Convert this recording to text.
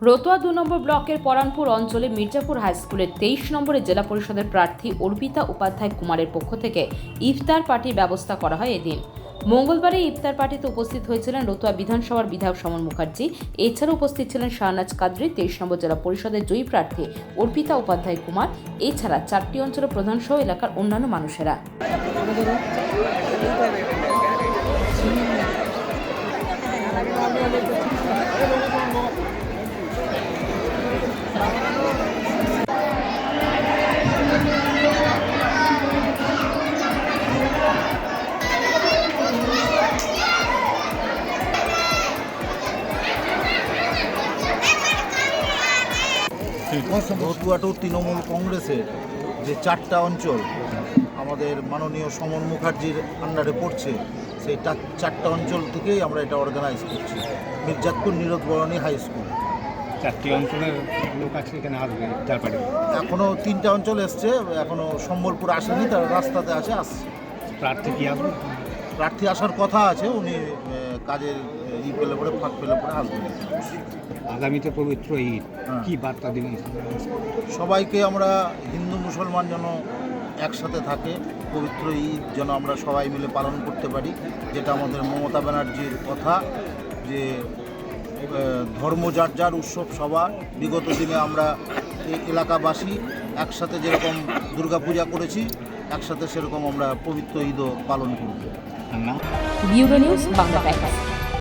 রতুয়া ২ নম্বর ব্লকের পরানপুর অঞ্চলে মির্জাপুর হাই স্কুলের ২৩ নম্বরের জেলা পরিষদের প্রার্থী অর্পিতা উপাধ্যায় কুমারের পক্ষ থেকে ইফতার পার্টির ব্যবস্থা করা হয় এদিন। মঙ্গলবারে ইফতার পার্টিতে উপস্থিত হয়েছিলেন রতুয়া বিধানসভার বিধায়ক সমর মুখার্জি। এছাড়া উপস্থিত ছিলেন শাহনাজ কাদরি, ২৩ নম্বর জেলা পরিষদের জয়ী প্রার্থী অর্পিতা উপাধ্যায় কুমার, এছাড়া ৪টি অঞ্চলের প্রধান সহ এলাকার অন্যান্য মানুষেরা। রতুয়া তৃণমূল কংগ্রেসের যে ৪টা অঞ্চল আমাদের মাননীয় সমর মুখার্জির আন্ডারে পড়ছে, সেই ৪টা অঞ্চল থেকেই আমরা এটা অর্গানাইজ করছি। মির্জাপুর নীরদ বরণী হাই স্কুল ৪টি অঞ্চলের লোক আছে এখানে আসবে ইফতার পার্টি। এখনও 3টা অঞ্চল এসছে, এখনও সম্বলপুর আসেনি, তারা রাস্তাতে আসছে। প্রার্থী কি আসবে? প্রার্থী আসার কথা আছে, উনি কাজের পেলে পরে ফাঁক পেলে পরে আসবেন। আগামীতে পবিত্র ঈদ, কি বার্তা দিবেন সবাইকে? আমরা হিন্দু মুসলমান যেন একসাথে থাকে, পবিত্র ঈদ যেন আমরা সবাই মিলে পালন করতে পারি, যেটা আমাদের মমতা ব্যানার্জির কথা যে ধর্ম যার যার উৎসব সবার। বিগত দিনে আমরা এই এলাকাবাসী একসাথে যেরকম দুর্গাপূজা করেছি, একসাথে সেরকম আমরা পবিত্র ঈদও পালন করব। Bureau news Bangla Times.